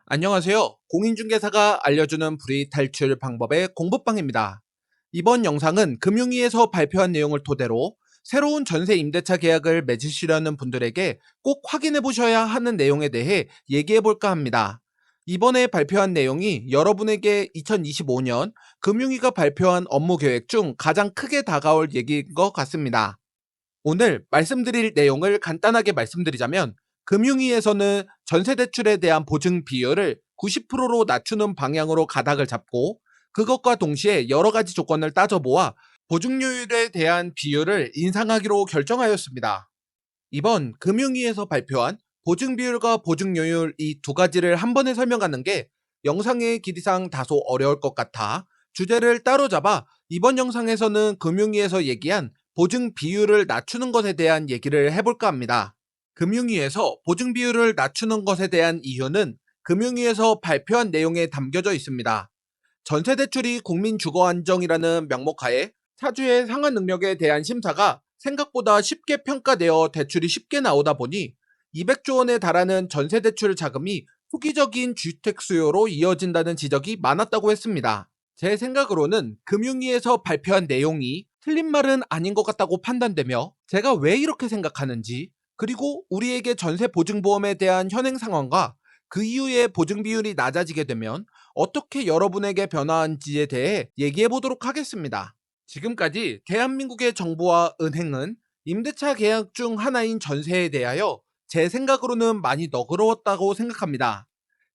안녕하세요. 공인중개사가 알려주는 불이익 탈출 방법의 공부방입니다. 이번 영상은 금융위에서 발표한 내용을 토대로 새로운 전세 임대차 계약을 맺으시려는 분들에게 꼭 확인해 보셔야 하는 내용에 대해 얘기해 볼까 합니다. 이번에 발표한 내용이 여러분에게 2025년 금융위가 발표한 업무 계획 중 가장 크게 다가올 얘기인 것 같습니다. 오늘 말씀드릴 내용을 간단하게 말씀드리자면, 금융위에서는 전세대출에 대한 보증 비율을 90%로 낮추는 방향으로 가닥을 잡고, 그것과 동시에 여러 가지 조건을 따져보아 보증료율에 대한 비율을 인상하기로 결정하였습니다. 이번 금융위에서 발표한 보증비율과 보증료율 이 두 가지를 한 번에 설명하는 게 영상의 길이상 다소 어려울 것 같아 주제를 따로 잡아 이번 영상에서는 금융위에서 얘기한 보증 비율을 낮추는 것에 대한 얘기를 해볼까 합니다. 금융위에서 보증 비율을 낮추는 것에 대한 이유는 금융위에서 발표한 내용에 담겨져 있습니다. 전세대출이 국민주거안정이라는 명목하에 차주의 상환 능력에 대한 심사가 생각보다 쉽게 평가되어 대출이 쉽게 나오다 보니 200조 원에 달하는 전세대출 자금이 투기적인 주택 수요로 이어진다는 지적이 많았다고 했습니다. 제 생각으로는 금융위에서 발표한 내용이 틀린 말은 아닌 것 같다고 판단되며, 제가 왜 이렇게 생각하는지, 그리고 우리에게 전세보증보험에 대한 현행 상황과 그 이후에 보증 비율이 낮아지게 되면 어떻게 여러분에게 변화한지에 대해 얘기해 보도록 하겠습니다. 지금까지 대한민국의 정부와 은행은 임대차 계약 중 하나인 전세에 대하여 제 생각으로는 많이 너그러웠다고 생각합니다.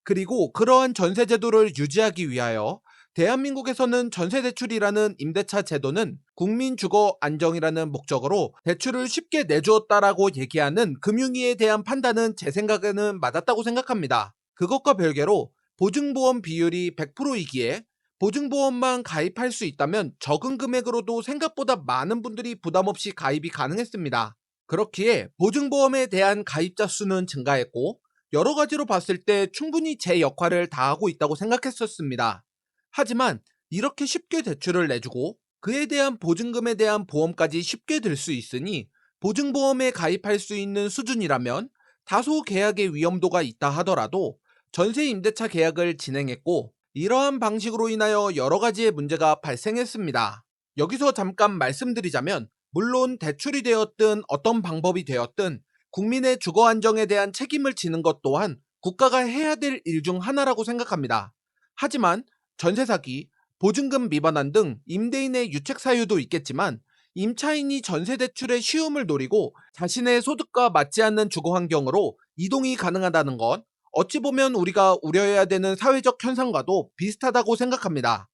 그리고 그러한 전세 제도를 유지하기 위하여 대한민국에서는 전세대출이라는 임대차 제도는 국민 주거 안정이라는 목적으로 대출을 쉽게 내주었다라고 얘기하는 금융위에 대한 판단은 제 생각에는 맞았다고 생각합니다. 그것과 별개로 보증보험 비율이 100%이기에 보증보험만 가입할 수 있다면 적은 금액으로도 생각보다 많은 분들이 부담없이 가입이 가능했습니다. 그렇기에 보증보험에 대한 가입자 수는 증가했고, 여러 가지로 봤을 때 충분히 제 역할을 다하고 있다고 생각했었습니다. 하지만 이렇게 쉽게 대출을 내주고 그에 대한 보증금에 대한 보험까지 쉽게 들 수 있으니 보증보험에 가입할 수 있는 수준이라면 다소 계약의 위험도가 있다 하더라도 전세 임대차 계약을 진행했고, 이러한 방식으로 인하여 여러 가지의 문제가 발생했습니다. 여기서 잠깐 말씀드리자면, 물론 대출이 되었든 어떤 방법이 되었든 국민의 주거 안정에 대한 책임을 지는 것 또한 국가가 해야 될 일 중 하나라고 생각합니다. 하지만 전세 사기, 보증금 미반환 등 임대인의 유책 사유도 있겠지만, 임차인이 전세 대출의 쉬움을 노리고 자신의 소득과 맞지 않는 주거 환경으로 이동이 가능하다는 건 어찌 보면 우리가 우려해야 되는 사회적 현상과도 비슷하다고 생각합니다.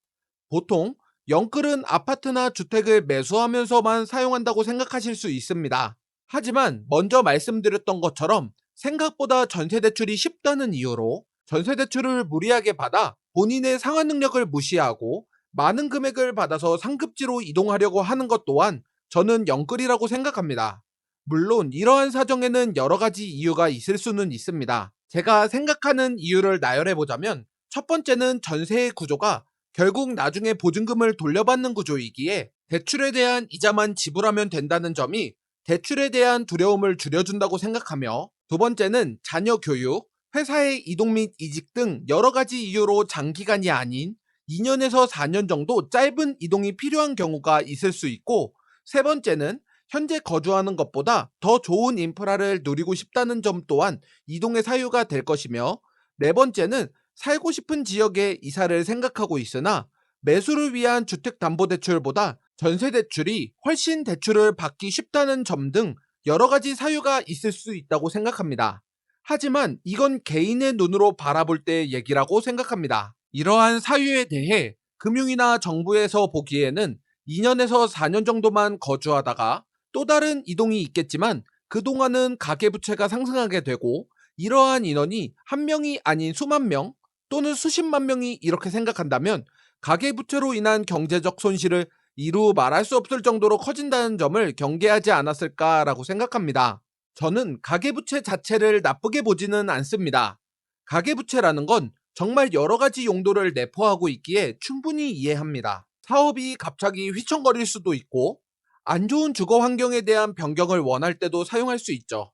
보통 영끌은 아파트나 주택을 매수하면서만 사용한다고 생각하실 수 있습니다. 하지만 먼저 말씀드렸던 것처럼 생각보다 전세대출이 쉽다는 이유로 전세대출을 무리하게 받아 본인의 상환 능력을 무시하고 많은 금액을 받아서 상급지로 이동하려고 하는 것 또한 저는 영끌이라고 생각합니다. 물론 이러한 사정에는 여러 가지 이유가 있을 수는 있습니다. 제가 생각하는 이유를 나열해보자면, 첫 번째는 전세의 구조가 결국 나중에 보증금을 돌려받는 구조이기에 대출에 대한 이자만 지불하면 된다는 점이 대출에 대한 두려움을 줄여준다고 생각하며, 두 번째는 자녀 교육, 회사의 이동 및 이직 등 여러 가지 이유로 장기간이 아닌 2년에서 4년 정도 짧은 이동이 필요한 경우가 있을 수 있고, 세 번째는 현재 거주하는 것보다 더 좋은 인프라를 누리고 싶다는 점 또한 이동의 사유가 될 것이며, 네 번째는 살고 싶은 지역에 이사를 생각하고 있으나 매수를 위한 주택담보대출보다 전세대출이 훨씬 대출을 받기 쉽다는 점 등 여러 가지 사유가 있을 수 있다고 생각합니다. 하지만 이건 개인의 눈으로 바라볼 때의 얘기라고 생각합니다. 이러한 사유에 대해 금융이나 정부에서 보기에는 2년에서 4년 정도만 거주하다가 또 다른 이동이 있겠지만 그동안은 가계부채가 상승하게 되고, 이러한 인원이 한 명이 아닌 수만 명 또는 수십만 명이 이렇게 생각한다면 가계부채로 인한 경제적 손실을 이루 말할 수 없을 정도로 커진다는 점을 경계하지 않았을까라고 생각합니다. 저는 가계부채 자체를 나쁘게 보지는 않습니다. 가계부채라는 건 정말 여러 가지 용도를 내포하고 있기에 충분히 이해합니다. 사업이 갑자기 휘청거릴 수도 있고, 안 좋은 주거 환경에 대한 변경을 원할 때도 사용할 수 있죠.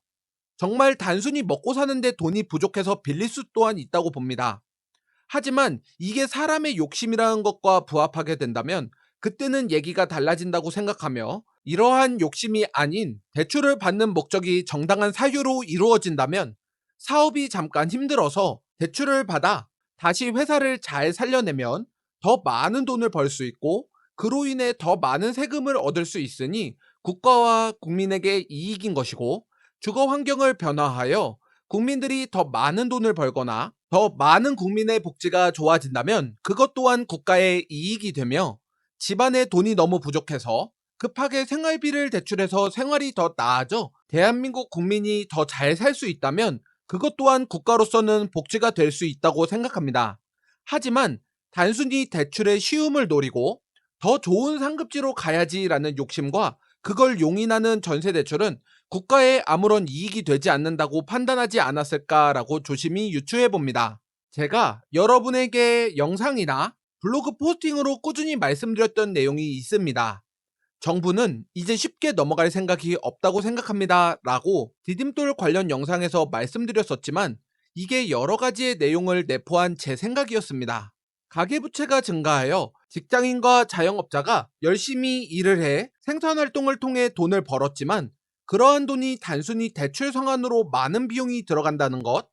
정말 단순히 먹고 사는데 돈이 부족해서 빌릴 수 또한 있다고 봅니다. 하지만 이게 사람의 욕심이라는 것과 부합하게 된다면 그때는 얘기가 달라진다고 생각하며, 이러한 욕심이 아닌 대출을 받는 목적이 정당한 사유로 이루어진다면 사업이 잠깐 힘들어서 대출을 받아 다시 회사를 잘 살려내면 더 많은 돈을 벌 수 있고, 그로 인해 더 많은 세금을 얻을 수 있으니 국가와 국민에게 이익인 것이고, 주거 환경을 변화하여 국민들이 더 많은 돈을 벌거나 더 많은 국민의 복지가 좋아진다면 그것 또한 국가의 이익이 되며, 집안에 돈이 너무 부족해서 급하게 생활비를 대출해서 생활이 더 나아져 대한민국 국민이 더 잘 살 수 있다면 그것 또한 국가로서는 복지가 될 수 있다고 생각합니다. 하지만 단순히 대출의 쉬움을 노리고 더 좋은 상급지로 가야지라는 욕심과 그걸 용인하는 전세대출은 국가에 아무런 이익이 되지 않는다고 판단하지 않았을까라고 조심히 유추해 봅니다. 제가 여러분에게 영상이나 블로그 포스팅으로 꾸준히 말씀드렸던 내용이 있습니다. 정부는 이제 쉽게 넘어갈 생각이 없다고 생각합니다 라고 디딤돌 관련 영상에서 말씀드렸었지만, 이게 여러 가지의 내용을 내포한 제 생각이었습니다. 가계부채가 증가하여 직장인과 자영업자가 열심히 일을 해 생산활동을 통해 돈을 벌었지만 그러한 돈이 단순히 대출 상환으로 많은 비용이 들어간다는 것,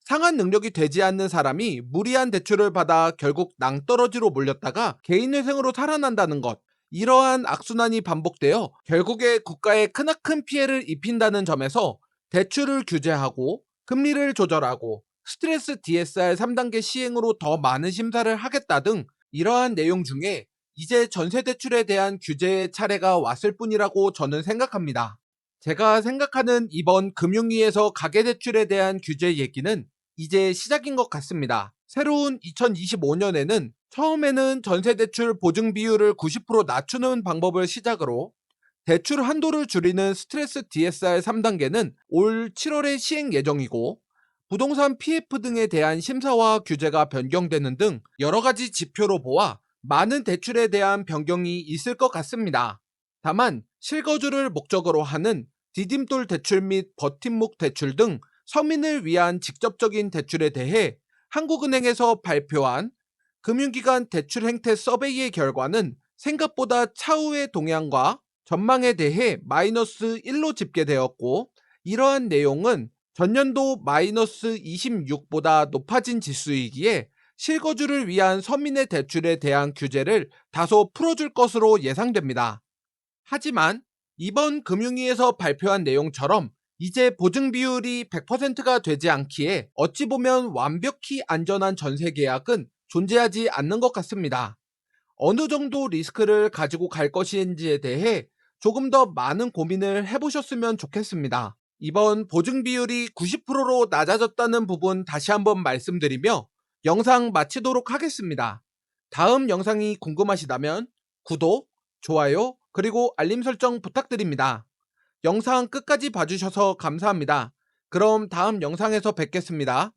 상환 능력이 되지 않는 사람이 무리한 대출을 받아 결국 낭떠러지로 몰렸다가 개인회생으로 살아난다는 것, 이러한 악순환이 반복되어 결국에 국가에 크나큰 피해를 입힌다는 점에서 대출을 규제하고 금리를 조절하고 스트레스 DSR 3단계 시행으로 더 많은 심사를 하겠다 등 이러한 내용 중에 이제 전세대출에 대한 규제의 차례가 왔을 뿐이라고 저는 생각합니다. 제가 생각하는 이번 금융위에서 가계대출에 대한 규제 얘기는 이제 시작인 것 같습니다. 새로운 2025년에는 처음에는 전세대출 보증 비율을 90% 낮추는 방법을 시작으로 대출 한도를 줄이는 스트레스 DSR 3단계는 올 7월에 시행 예정이고, 부동산 PF 등에 대한 심사와 규제가 변경되는 등 여러 가지 지표로 보아 많은 대출에 대한 변경이 있을 것 같습니다. 다만 실거주를 목적으로 하는 디딤돌 대출 및 버팀목 대출 등 서민을 위한 직접적인 대출에 대해 한국은행에서 발표한 금융기관 대출 행태 서베이의 결과는 생각보다 차후의 동향과 전망에 대해 마이너스 1로 집계되었고, 이러한 내용은 전년도 마이너스 26보다 높아진 지수이기에 실거주를 위한 서민의 대출에 대한 규제를 다소 풀어줄 것으로 예상됩니다. 하지만 이번 금융위에서 발표한 내용처럼 이제 보증 비율이 100%가 되지 않기에 어찌 보면 완벽히 안전한 전세 계약은 존재하지 않는 것 같습니다. 어느 정도 리스크를 가지고 갈 것인지에 대해 조금 더 많은 고민을 해보셨으면 좋겠습니다. 이번 보증 비율이 90%로 낮아졌다는 부분 다시 한번 말씀드리며 영상 마치도록 하겠습니다. 다음 영상이 궁금하시다면 구독, 좋아요, 그리고 알림 설정 부탁드립니다. 영상 끝까지 봐주셔서 감사합니다. 그럼 다음 영상에서 뵙겠습니다.